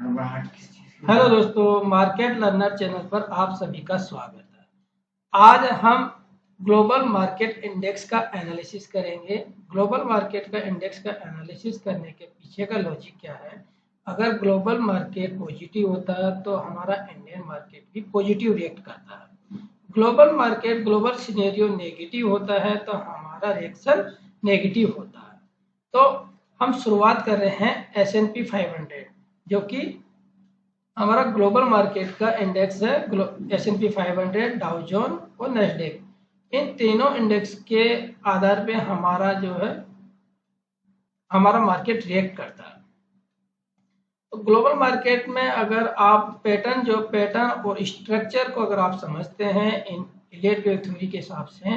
Hello दोस्तों, market learner channel पर आप सभी का स्वागत है। आज हम ग्लोबल मार्केट इंडेक्स का एनालिसिस करेंगे। ग्लोबल मार्केट का इंडेक्स का एनालिसिस करने के पीछे का लॉजिक क्या है। अगर ग्लोबल मार्केट पॉजिटिव होता है तो हमारा इंडियन मार्केट भी पॉजिटिव रिएक्ट करता है। Global market global scenario negative होता है तो हमारा रिएक्शन नेगेटिव होता है। तो हम शुरुआत कर रहे हैं S&P 500 जो कि हमारा ग्लोबल मार्केट का इंडेक्स है। S&P 500, डाउ जोन और नैस्डैक। इन तीनों इंडेक्स के आधार पे हमारा जो है हमारा मार्केट रिएक्ट करता है। तो ग्लोबल मार्केट में अगर आप पैटर्न और स्ट्रक्चर को अगर आप समझते हैं इन इलियट वेव थ्योरी के हिसाब से,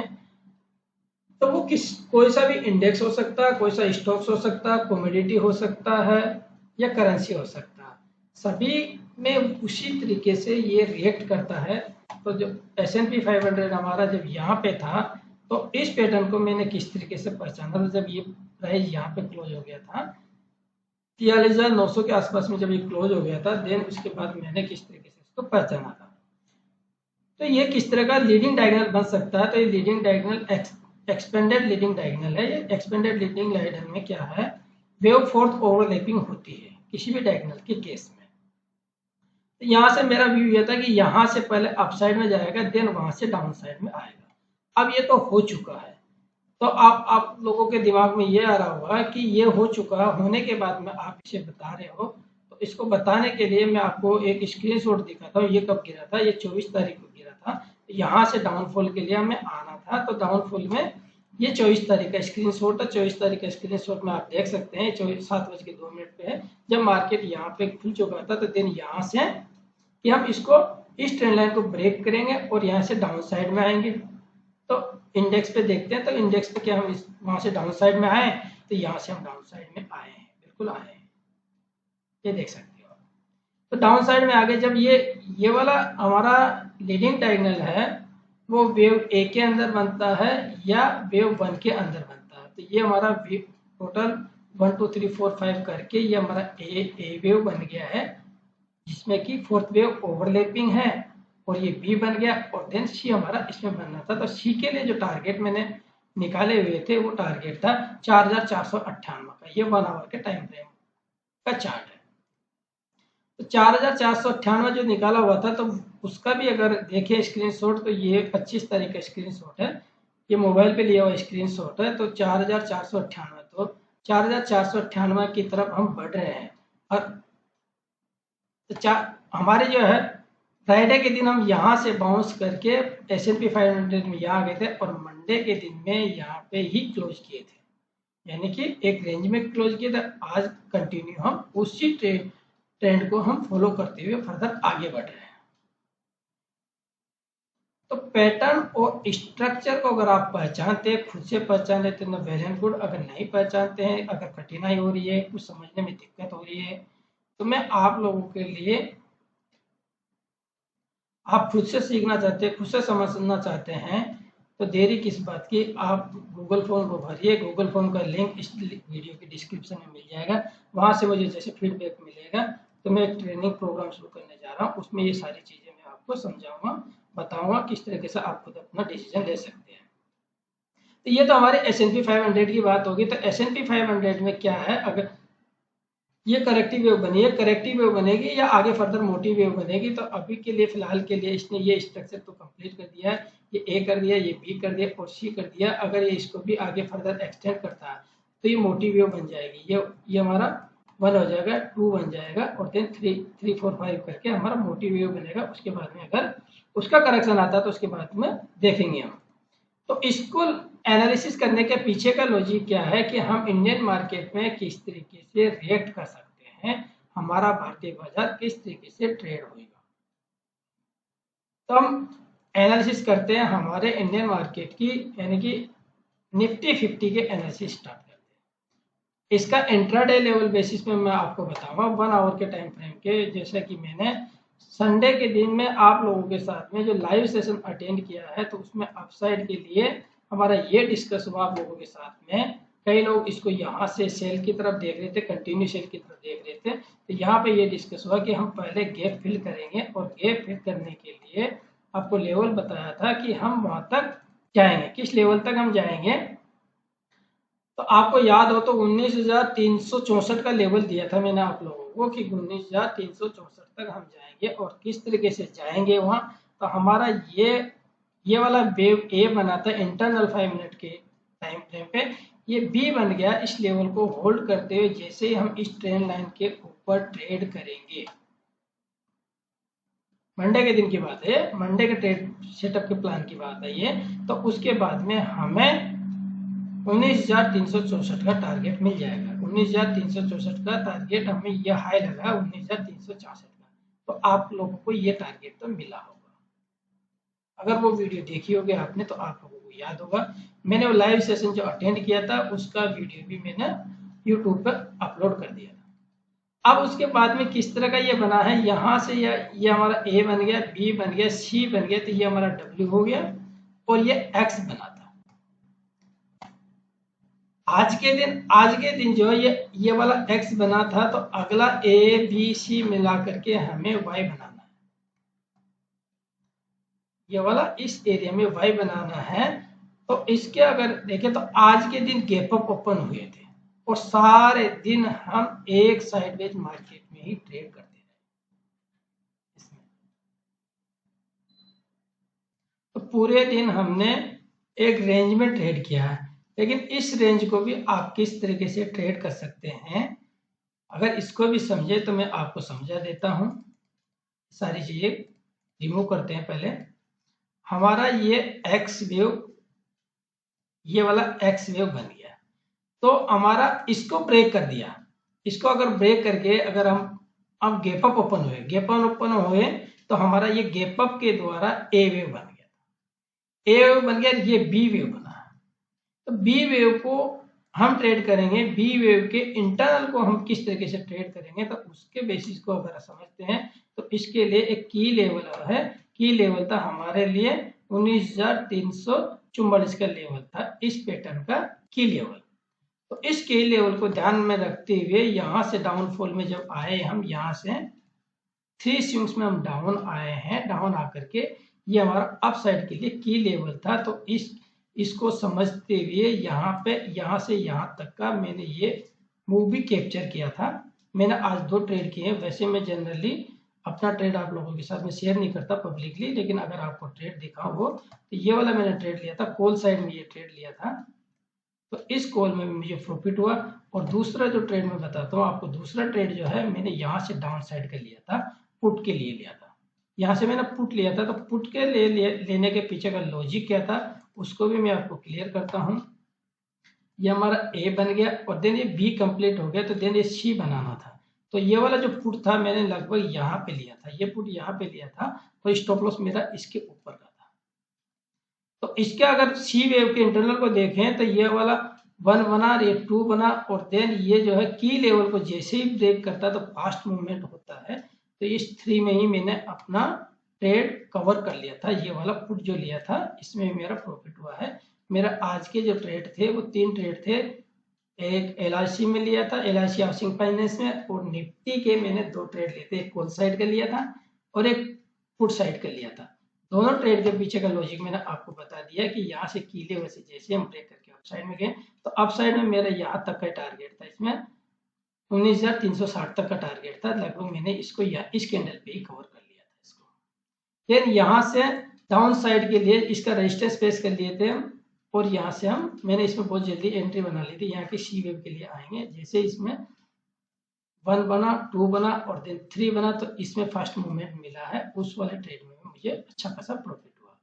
तो वो कोई सा भी इंडेक्स हो सकता है, कोई सा स्टॉक्स हो सकता है, कमोडिटी हो सकता है या करेंसी हो सकता है। सभी में उसी तरीके से ये रिएक्ट करता है। तो जो S&P 500 हमारा जब यहाँ पे था तो इस पैटर्न को मैंने किस तरीके से पहचाना था। जब ये प्राइस यहाँ पे क्लोज हो गया था 43,900 के आसपास में, जब ये क्लोज हो गया था, देन उसके बाद मैंने किस तरीके से इसको पहचाना था। तो ये किस तरह का लीडिंग डायगोनल बन सकता है। तो ये leading diagonal expanded leading diagonal है। ये एक्सपेंडेड लीडिंग डायगोनल में क्या है, वेव फोर्थ ओवरलैपिंग होती है किसी भी डायगोनल के केस में। तो यहाँ से मेरा व्यू ये था कि यहाँ से पहले अपसाइड में जाएगा, देन वहां से डाउन साइड में आएगा। अब ये तो हो चुका है। तो आप लोगों के दिमाग में ये आ रहा होगा कि ये हो चुका होने के बाद में आप इसे बता रहे हो। तो इसको बताने के लिए मैं आपको एक स्क्रीनशॉट दिखाता हूँ। ये कब गिरा था, ये 24 तारीख को गिरा था। तो यहाँ से डाउनफॉल के लिए हमें आना था। तो डाउनफॉल में ये 24 तारीख का स्क्रीनशॉट है। 24 तारीख का स्क्रीनशॉट में आप देख सकते हैं 7:02 पे है जब मार्केट यहाँ पे खुल चुका था। तो देन यहाँ से कि हम इसको इस ट्रेंड लाइन को ब्रेक करेंगे और यहाँ से डाउन साइड में आएंगे। तो इंडेक्स पे देखते हैं। तो इंडेक्स पे क्या हम वहां से डाउन साइड में आए, तो यहाँ से हम डाउन साइड में आए हैं, बिल्कुल आए हैं, ये देख सकते हो। तो डाउन साइड में आगे जब ये वाला हमारा लीडिंग डायगोनल है वो वेव ए के अंदर बनता है या वेव 1 के अंदर बनता है। तो ये हमारा टोटल 1 2 3 4 5 करके ये हमारा ए वेव बन गया है, जिसमें कि फोर्थ वेव ओवरलैपिंग है और ये बी बन गया और देन सी हमारा इसमें बनना था। तो सी के लिए जो टारगेट मैंने निकाले हुए थे वो टारगेट था 4,498 का। ये 1 आवर के टाइम फ्रेम का चार्ट है। तो 4,498 जो निकाला हुआ था, तो उसका भी अगर देखें स्क्रीनशॉट, तो ये 25 तारीख का स्क्रीनशॉट है। ये मोबाइल पे लिया हुआ स्क्रीनशॉट है। तो 4,498, तो 4,498 की तरफ हम बढ़ रहे हैं। और तो हमारे जो है फ्राइडे के दिन हम यहाँ से बाउंस करके S&P 500 में यहाँ गए थे और मंडे के दिन में यहाँ पे ही क्लोज किए थे, यानी कि एक रेंज में क्लोज किए थे। आज कंटिन्यू हम उसी ट्रेंड को हम फॉलो करते हुए फर्दर आगे बढ़ रहे हैं। तो पैटर्न और स्ट्रक्चर को अगर आप पहचानते हैं, खुद से पहचान लेते हैं, वेल एंड गुड। अगर नहीं पहचानते हैं, अगर कठिनाई हो रही है, कुछ समझने में दिक्कत हो रही है, तो मैं आप लोगों के लिए, आप खुद से सीखना चाहते हैं, खुद से समझना चाहते हैं, तो देरी किस बात की, आप गूगल फॉर्म को भरिए। गूगल फॉर्म का लिंक इस वीडियो के डिस्क्रिप्शन में मिल जाएगा। वहाँ से मुझे जैसे फीडबैक मिलेगा, तो मैं एक ट्रेनिंग प्रोग्राम शुरू करने जा रहा हूँ। उसमें ये सारी चीज़ें मैं आपको समझाऊंगा, बताऊंगा किस तरीके से आप खुद अपना डिसीजन ले सकते हैं। तो ये तो हमारे S&P 500 की बात होगी। तो S&P 500 में क्या है, अगर ये करेक्टिव वेव बनी है, करेक्टिव वेव बनेगी या आगे फर्दर मोटी वेव बनेगी। तो अभी के लिए फिलहाल के लिए इसने ये स्ट्रक्चर तो कंप्लीट कर दिया है। ये ए कर दिया, ये बी कर दिया और सी कर दिया। अगर ये इसको भी आगे फर्दर एक्सटेंड करता है तो ये मोटी वेव बन जाएगी। ये हमारा 1 हो जाएगा, 2 बन जाएगा और देन 3 4 5 करके हमारा मोटी वेव बनेगा। उसके बाद में अगर उसका करेक्शन आता है तो उसके बाद में देखेंगे हम। तो इसको एनालिसिस करने के पीछे का लॉजिक क्या है कि हम इंडियन मार्केट में किस तरीके से रिएक्ट कर सकते हैं, हमारा भारतीय बाजार किस तरीके से ट्रेड होगा। तो हम एनालिसिस करते हैं हमारे इंडियन मार्केट की, यानी कि निफ्टी 50 के एनालिसिस स्टार्ट करते हैं। इसका इंट्राडे लेवल बेसिस में मैं आपको बताऊंगा 1 आवर के टाइम फ्रेम के। जैसा कि मैंने संडे के दिन में आप लोगों के साथ में जो लाइव सेशन अटेंड किया है, तो उसमें अपसाइड के लिए हमारा ये डिस्कस हुआ आप लोगों के साथ में कई लोग इसको यहाँ से सेल की तरफ देख रहे थे, कंटिन्यू सेल की तरफ देख रहे थे। तो यहाँ पे ये डिस्कस हुआ कि हम पहले गैप फिल करेंगे और गैप फिल करने के लिए आपको लेवल बताया था कि हम वहां तक जाएंगे, किस लेवल तक हम जाएंगे। तो आपको याद हो तो 19,364 का लेवल दिया था मैंने आप लोगों को कि 19,364 तक हम जाएंगे और किस तरीके से जाएंगे वहां। तो हमारा ये वाला वेव ए बना था इंटरनल 5 मिनट के टाइम फ्रेम पे, ये बी बन गया इस लेवल को होल्ड करते हुए जैसे ही हम इस ट्रेंड लाइन के ऊपर ट्रेड करेंगे। मंडे के दिन की बात है, मंडे के ट्रेड सेटअप के प्लान की बात है ये। तो उसके बाद में हमें 19,364 का टारगेट मिल जाएगा। 19,364 का टारगेट हमें यह हाई लगा 19,366 का। तो आप लोगों को ये टारगेट तो मिला होगा। अगर वो वीडियो देखी होगी आपने तो आप लोगों को याद होगा। मैंने वो लाइव सेशन जो अटेंड किया था उसका वीडियो भी मैंने यूट्यूब पर अपलोड कर दिया था। अब उसके बाद में किस तरह का ये बना है, यहाँ से ये हमारा ए बन गया, बी बन गया, सी बन गया, तो ये हमारा डब्ल्यू हो गया और ये एक्स बना था। आज के दिन जो है ये वाला x बना था, तो अगला a b c मिला करके हमें y बनाना है। ये वाला इस एरिया में y बनाना है। तो इसके अगर देखें तो आज के दिन गैप अप ओपन हुए थे और सारे दिन हम एक साइडवेज मार्केट में ही ट्रेड करते रहे इसमें। तो पूरे दिन हमने एक रेंज में ट्रेड किया है, लेकिन इस रेंज को भी आप किस तरीके से ट्रेड कर सकते हैं अगर इसको भी समझे तो मैं आपको समझा देता हूं। सारी चीजें रिमूव करते हैं पहले। हमारा ये एक्स वेव, ये वाला एक्स वेव बन गया, तो हमारा इसको ब्रेक कर दिया। इसको अगर ब्रेक करके अगर हम गैप अप ओपन हुए, गैप अप ओपन हुए तो हमारा ये गैप अप के द्वारा ए वेव बन गया, ए वेव बन गया, ये बी वेव बना। तो बी वेव को हम ट्रेड करेंगे, बी वेव के इंटरनल को हम किस तरीके से ट्रेड करेंगे तो उसके बेसिस को अगर समझते हैं तो इसके लिए एक की लेवल है। की लेवल था हमारे लिए 19,344 का लेवल था इस पैटर्न का की लेवल। तो इस की लेवल को ध्यान में रखते हुए यहाँ से डाउनफॉल में जब आए, हम यहाँ से 3 स्विंग्स में हम डाउन आए हैं, डाउन आकर के ये हमारा अप साइड के लिए की लेवल था। तो इसको समझते हुए यहाँ से यहाँ तक का मैंने ये मूव भी कैप्चर किया था। मैंने आज 2 ट्रेड किए हैं। वैसे मैं जनरली अपना ट्रेड आप लोगों के साथ में शेयर नहीं करता पब्लिकली, लेकिन अगर आपको ट्रेड दिखा हो तो ये वाला मैंने ट्रेड लिया था, कॉल साइड में ये ट्रेड लिया था। तो इस कॉल में मुझे प्रॉफिट हुआ। और दूसरा जो ट्रेड मैं बताता हूँ आपको, दूसरा ट्रेड जो है मैंने यहाँ से डाउन साइड का लिया था, पुट के लिए लिया था। यहाँ से मैंने पुट लिया था, तो पुट के लेने के पीछे का लॉजिक क्या था उसको भी मैं आपको क्लियर करता हूँ। ये हमारा ए बन गया और देन ये बी कंप्लीट हो गया, तो देन ये सी बनाना था। तो ये वाला जो पुट था मैंने लगभग यहाँ पे लिया था, ये पुट यहाँ पे लिया था, तो स्टॉप लॉस मेरा इसके ऊपर का था। तो इसके अगर सी वेव के इंटरनल को देखें तो ये वाला 1 बना, ये 2 बना और देन ये जो है की लेवल को जैसे ही ब्रेक करता है तो फास्ट मूवमेंट होता है। तो इस 3 में ही मैंने अपना ट्रेड कवर कर लिया था। ये वाला पुट जो लिया था इसमें मेरा प्रॉफिट हुआ है। मेरा आज के जो ट्रेड थे वो 3 ट्रेड थे। एक LIC में लिया था, LIC हाउसिंग फाइनेंस में, और निफ्टी के मैंने 2 ट्रेड लिए थे, एक कॉल साइड का लिया था और एक पुट साइड का लिया था। दोनों ट्रेड के पीछे का लॉजिक मैंने आपको बता दिया कि यहाँ से की लेवल से जैसे हम ब्रेक करके अप साइड में गए तो अप साइड में मेरा यहाँ तक का टारगेट था, इसमें 19,360 तक का टारगेट था। लगभग मैंने इसको इस कैंडल पे ही कवर कर लिया था इसको। फिर यहाँ से डाउन साइड के लिए इसका रेजिस्टेंस फेस कर लिए थे हम, और यहाँ से मैंने इसमें बहुत जल्दी एंट्री बना ली थी। यहाँ के सी वेव के लिए आएंगे, जैसे इसमें 1 बना, 2 बना और देन 3 बना, तो इसमें फर्स्ट मूवमेंट मिला है। उस वाले ट्रेड में मुझे अच्छा खासा प्रॉफिट हुआ।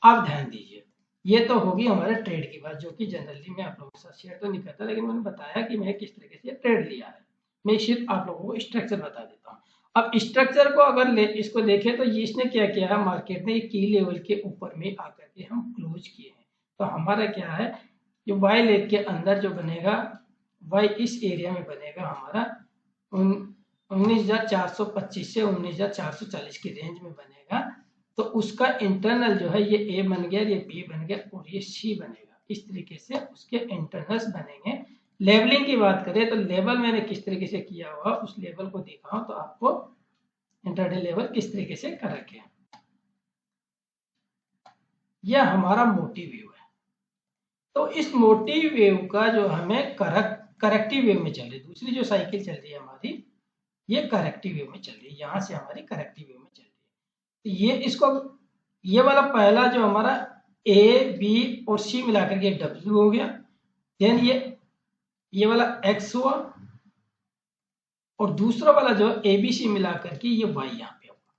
आप ध्यान दीजिए, ये तो होगी हमारे ट्रेड की बात, जो कि जनरली मैं आप लोगों के साथ शेयर तो नहीं करता, लेकिन मैंने बताया कि मैं किस तरीके से ट्रेड लिया है। मैं सिर्फ आप लोगों को स्ट्रक्चर बता देता हूँ। अब स्ट्रक्चर को अगर इसको देखें तो इसने क्या किया है, मार्केट ने की लेवल के ऊपर में आकर के हम क्लोज किए हैं। तो हमारा क्या है, जो वाई लेग के अंदर जो बनेगा, वाई इस एरिया में बनेगा हमारा 19,425 से 19,440 की रेंज में बनेगा। तो उसका इंटरनल जो है ये ए बन गया, ये बी बन गया और ये सी बनेगा। इस तरीके से उसके इंटरनल्स बनेंगे। लेबलिंग की बात करें तो लेबल मैंने किस तरीके से किया हुआ उस लेबल को दिखाऊं तो आपको इंट्राडे लेवल किस तरीके से कर रखे हैं। यह हमारा मोटिव व्यू है। तो इस मोटिव वेव का जो हमें करेक्टिव वेव में चल रही है, दूसरी जो साइकिल चल रही है हमारी ये करेक्टिव वेव में चल रही है, यहां से हमारी करेक्टिव वेव में चल रही है। तो ये इसको ये वाला पहला जो हमारा ए बी और सी मिलाकर के डब्ल्यू हो गया, देन ये वाला एक्स हुआ और दूसरा वाला जो ए बी सी मिलाकर के ये वाई यहाँ पे होगा।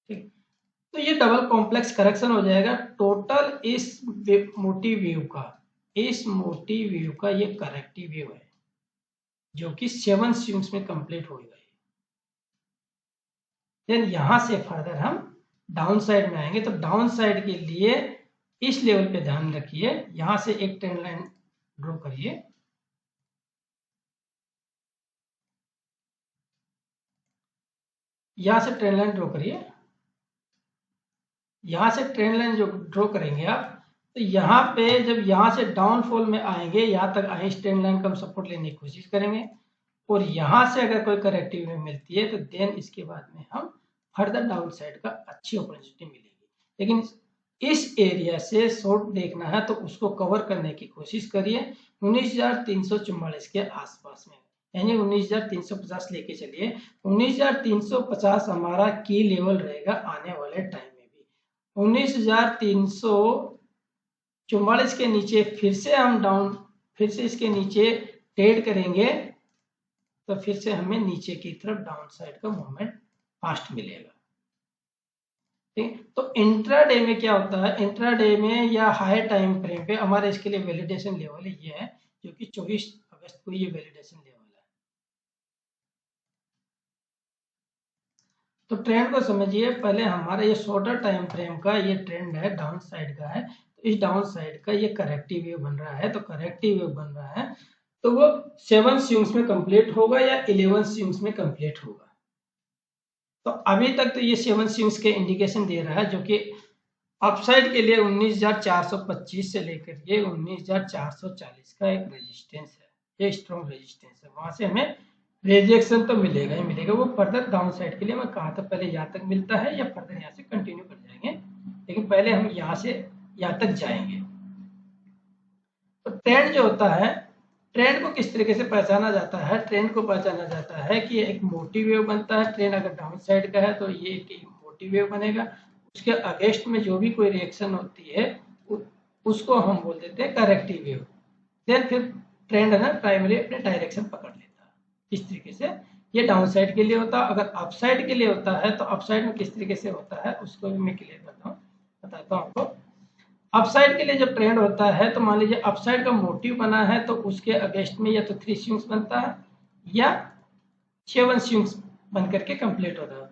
ठीक, तो ये डबल कॉम्प्लेक्स करेक्शन हो जाएगा। टोटल इस मोटिव वेव का ये करेक्टिव वेव है जो कि 7 स्विंग्स में कंप्लीट हो गई। देन यहां से फर्दर हम डाउन साइड में आएंगे। तो डाउन साइड के लिए इस लेवल पे ध्यान रखिए, यहां से एक ट्रेंड लाइन ड्रॉ करिए, यहां से ट्रेंड लाइन ड्रॉ करिए, यहां से ट्रेंड लाइन जो ड्रॉ करेंगे आप, तो यहाँ पे जब यहाँ से डाउनफॉल में आएंगे, यहाँ तक आए इस ट्रेंड लाइन का हम सपोर्ट लेने की कोशिश करेंगे और यहाँ से अगर कोई करेक्टिव वेव मिलती है तो देन इसके बाद में हम फर्दर डाउन साइड का अच्छी अपॉर्चुनिटी मिलेगी। लेकिन इस एरिया से शॉर्ट देखना है तो उसको कवर करने की कोशिश करिए 19,344 के आसपास में, यानी 19,350 लेके चलिए। 19,350 हमारा की लेवल रहेगा आने वाले टाइम में भी। 19,344 के नीचे फिर से इसके नीचे ट्रेड करेंगे तो फिर से हमें नीचे की तरफ डाउन साइड का मूवमेंट फास्ट मिलेगा। ठीक, तो इंट्राडे में क्या होता है, इंट्राडे में या हाई टाइम फ्रेम पे हमारे इसके लिए वैलिडेशन लेवल ये है जो कि 24 अगस्त को ये वैलिडेशन लेवल है। तो ट्रेंड को समझिए, पहले हमारा ये शॉर्टर टाइम फ्रेम का ये ट्रेंड है, डाउन साइड का है। तो इस डाउन साइड का ये करेक्टिव वेव बन रहा है, तो करेक्टिव वेव बन रहा है तो वो 7 स्विंग्स में कंप्लीट होगा या 11 स्विंग्स में कंप्लीट होगा। तो अभी तक तो ये 7 स्विंग्स के इंडिकेशन दे रहा है जो कि अपसाइड के लिए 19,425 से लेकर के 19,440 का एक रेजिस्टेंस है, ये स्ट्रॉन्ग रेजिस्टेंस है। वहां से हमें रिजेक्शन तो मिलेगा ही मिलेगा। वो फर्दर डाउन साइड के लिए मैं कहा था पहले यहाँ तक मिलता है या फर्दर यहाँ से कंटिन्यू कर जाएंगे, लेकिन पहले हम यहाँ से यहाँ तक जाएंगे। तो ट्रेंड जो होता है, ट्रेंड को किस तरीके से पहचाना जाता है, ट्रेंड को पहचाना जाता है कि एक मोटिव वेव बनता है। ट्रेंड अगर डाउन साइड का है तो ये एक मोटिव वेव बनेगा, उसके अगेंस्ट में जो भी कोई रिएक्शन होती है उसको हम बोल देते हैं करेक्टिव वेव। देन फिर ट्रेंड है ना प्राइमरी अपने डायरेक्शन पकड़ लेता है। इस तरीके से ये डाउन साइड के लिए होता है। अगर अप साइड के लिए होता है तो अप साइड में किस तरीके से होता है उसको भी मैं क्लियर करता हूँ, बताता हूँ आपको। अपसाइड के लिए जब ट्रेंड होता है तो मान लीजिए अपसाइड का मोटिव बना है तो उसके अगेंस्ट में या तो 3 स्विंग्स बनता है या 7 स्विंग्स बन करके कंप्लीट होता है।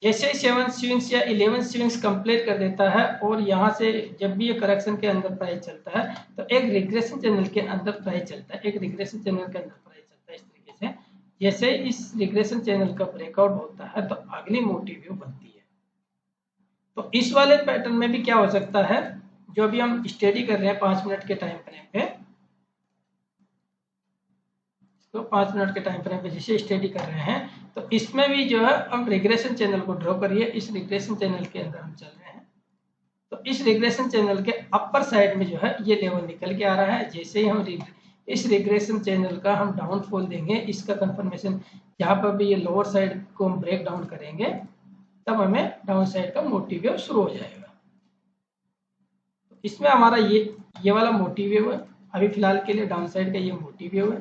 जैसे ही 7 स्विंग्स या 11 स्विंग्स कंप्लीट कर देता है और यहाँ से जब भी ये करेक्शन के अंदर प्राइस चलता है तो एक रिग्रेशन चैनल के अंदर प्राइस चलता है, एक रिग्रेशन चैनल के अंदर प्राइस चलता है। इस तरीके से जैसे इस रिग्रेशन चैनल का ब्रेकआउट होता है तो अगली मोटिव व्यू बनती है। तो इस वाले पैटर्न में भी क्या हो सकता है, जो भी हम स्टडी कर रहे हैं 5 मिनट के टाइम फ्रेम पे, तो 5 मिनट के टाइम फ्रेम पे जिसे स्टडी कर रहे हैं तो इसमें भी जो है हम रिग्रेशन चैनल को ड्रॉ करिए। इस रिग्रेशन चैनल के अंदर हम चल रहे हैं तो इस रिग्रेशन चैनल के अपर साइड में जो है ये लेवल निकल के आ रहा है। जैसे ही हम इस रिग्रेशन चैनल का हम डाउनफॉल देंगे, इसका कंफर्मेशन जहाँ पर भी ये लोअर साइड को हम ब्रेक डाउन करेंगे तब हमें डाउन साइड का मोटिव वेव शुरू हो जाएगा। तो इसमें हमारा ये वाला मोटिव वेव है, अभी फिलहाल के लिए डाउन साइड का ये मोटिव वेव है,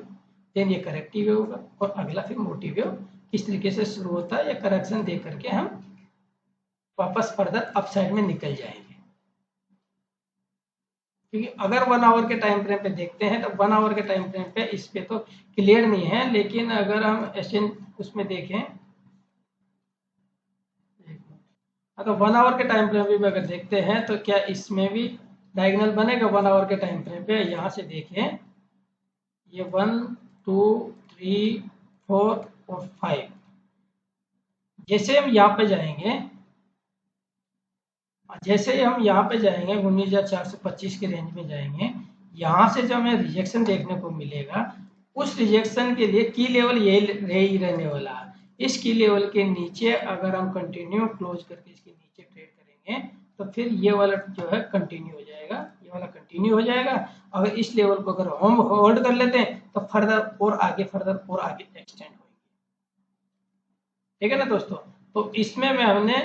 देन ये करेक्टिव वेव होगा और अगला फिर मोटिव वेव किस तरीके से शुरू होता है या करेक्शन दे करके हम वापस फर्दर अप साइड में निकल जाएंगे। क्योंकि अगर 1 आवर के टाइम फ्रेम पे देखते हैं तो 1 आवर के टाइम फ्रेम पे इस पे तो क्लियर नहीं है, लेकिन अगर हम एशियन उसमें देखें, अगर 1 आवर के टाइम फ्रेम में अगर देखते हैं तो क्या इसमें भी डायगोनल बनेगा 1 आवर के टाइम फ्रेम पे। यहाँ से देखें ये 1 2 3 4 और 5, जैसे हम यहाँ पे जाएंगे जैसे ही हम यहाँ पे जाएंगे 19,425 के रेंज में जाएंगे, यहाँ से जो हमें रिजेक्शन देखने को मिलेगा, उस रिजेक्शन के लिए की लेवल यही रहने वाला है। इस की लेवल के नीचे अगर हम कंटिन्यू क्लोज करके इसके नीचे ट्रेड करेंगे तो फिर ये वाला जो है कंटिन्यू हो जाएगा, ये वाला कंटिन्यू हो जाएगा। अगर इस लेवल को अगर हम होल्ड कर लेते हैं तो फर्दर और आगे एक्सटेंड होगी। ठीक है ना दोस्तों। तो इसमें मैं हमने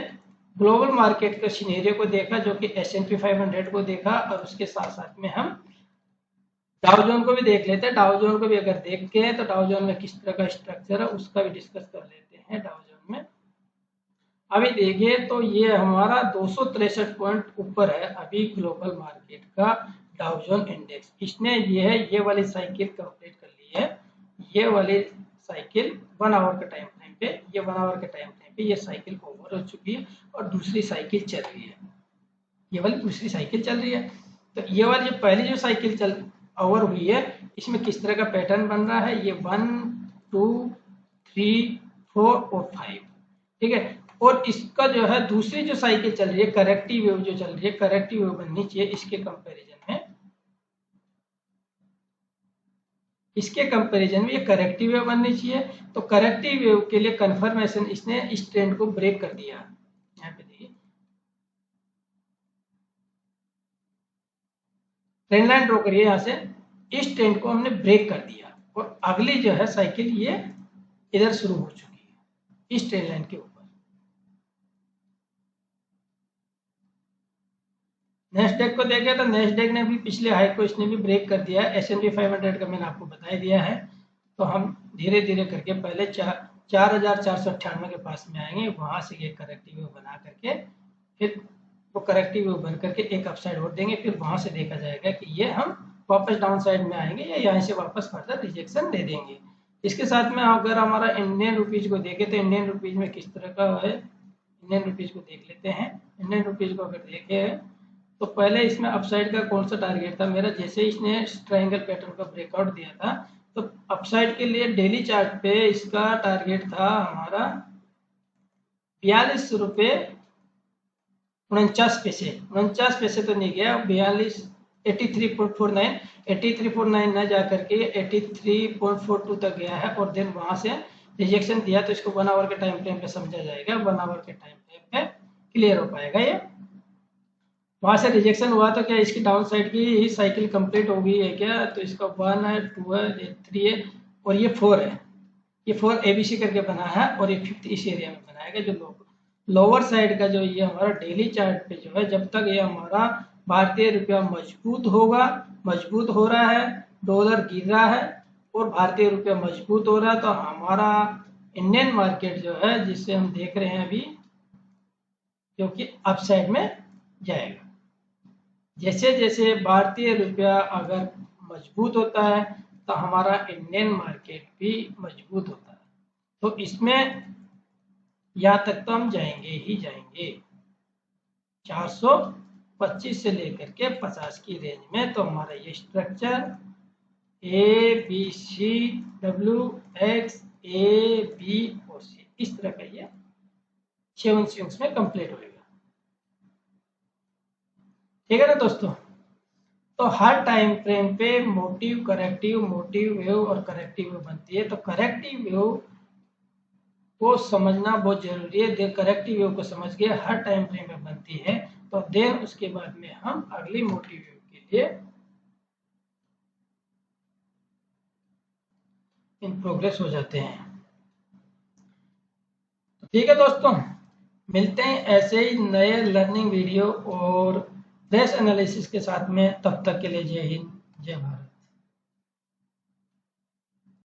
ग्लोबल मार्केट के सिनेरियो को देखा, जो कि S&P 500 को देखा, और उसके साथ साथ में हम डाउ जोन को भी देख लेते हैं। डाउ जोन को भी अगर देखते हैं तो डाउ जोन में किस तरह का स्ट्रक्चर है उसका भी डिस्कस कर लेते हैं। डाउ जोन में अभी देखिए तो ये हमारा 263 पॉइंट ऊपर है अभी ग्लोबल मार्केट का डाउ जोन इंडेक्स। इसने ये वाली साइकिल कंप्लीट कर ली है। ये वाली साइकिल 1 आवर के टाइम फ्रेम पे, ये 1 आवर के टाइम फ्रेम पे ये साइकिल ओवर हो चुकी है और दूसरी साइकिल चल रही है। ये वाली दूसरी साइकिल चल रही है। तो ये वाली जो पहली जो साइकिल ओवर हुई है, इसमें किस तरह का पैटर्न बन रहा है, ये 1 2 3 4 और 5। ठीक है। और इसका जो है दूसरी जो साइकिल चल रही है, करेक्टिव वेव जो चल रही है, करेक्टिव वेव बननी चाहिए इसके कंपैरिजन में। इसके कंपैरिजन में ये करेक्टिव वेव बननी चाहिए। तो करेक्टिव वेव के लिए कंफर्मेशन इसने इस ट्रेंड को ब्रेक कर दिया। यहाँ पे देखिए ट्रेंड लाइन ड्रॉ करिए, यहाँ से इस ट्रेंड को हमने ब्रेक कर दिया और अगली जो है साइकिल ये इधर शुरू हो चुकी है इस ट्रेंड लाइन के ऊपर। नेस्डेक को देखें तो नेस्डेक ने भी पिछले हाई को इसने भी ब्रेक कर दिया है। S&P 500 का मैंने आपको बता दिया है। तो हम धीरे धीरे करके पहले 4,498 के पास में आएंगे, वहां से ये करेक्टिव वेव बना करके फिर वो करेक्टिव वेव बन करके एक अपसाइड और देंगे, फिर वहां से देखा जाएगा कि ये हम वापस डाउन साइड में आएंगे या यहाँ से वापस फर्दर रिजेक्शन दे देंगे। इसके साथ में अगर हमारा इंडियन रुपीज को देखें तो इंडियन रुपीज में किस तरह का है, इंडियन रुपीज को देख लेते हैं। इंडियन रुपीज को अगर देखें तो पहले इसमें अपसाइड का कौन सा टारगेट था मेरा, जैसे इसने ट्रायंगल पैटर्न का ब्रेकआउट दिया था तो अपसाइड के लिए डेली चार्ट पे इसका टारगेट था हमारा 42 रुपये 49 पैसे। 49 पैसे तो नहीं गया, 83.49 ना जा करके 83.42 तक गया है और देन वहां से रिजेक्शन दिया। तो इसको 1 आवर के टाइम फ्रेम पे समझा जाएगा, 1 आवर के टाइम फ्रेम पे क्लियर हो पाएगा। ये वहां से रिजेक्शन हुआ तो क्या इसकी डाउन साइड की ही साइकिल कंप्लीट हो गई है क्या? तो इसका 1 है, 2 है, 3 है और ये 4 है। ये 4 ABC करके बना है और ये 5th इस एरिया में बनाएगा। जो लोअर साइड का जो ये हमारा डेली चार्ट पे जो है, जब तक ये हमारा भारतीय रुपया मजबूत होगा, मजबूत हो रहा है, डॉलर गिर रहा है और भारतीय रुपया मजबूत हो रहा है, तो हमारा इंडियन मार्केट जो है जिसे हम देख रहे हैं अभी, जो कि अपसाइड में जाएगा। जैसे जैसे भारतीय रुपया अगर मजबूत होता है तो हमारा इंडियन मार्केट भी मजबूत होता है। तो इसमें यहाँ तक तो हम जाएंगे ही जाएंगे 425 से लेकर के 50 की रेंज में। तो हमारा ये स्ट्रक्चर ABCWX AB और C इस तरह का ये 7 स्विंग्स में कंप्लीट होएगा। ठीक है ना दोस्तों। तो हर टाइम फ्रेम पे मोटिव करेक्टिव, मोटिव वेव और करेक्टिव वेव बनती है। तो करेक्टिव वेव को समझना बहुत जरूरी है। करेक्टिव वेव को समझ के हर टाइम फ्रेम में बनती है तो देन उसके बाद में हम अगली मोटिव वेव के लिए इन प्रोग्रेस हो जाते हैं। तो ठीक है दोस्तों, मिलते हैं ऐसे ही नए लर्निंग वीडियो और फ्रेश एनालिसिस के साथ में। तब तक के लिए जय हिंद, जय भारत।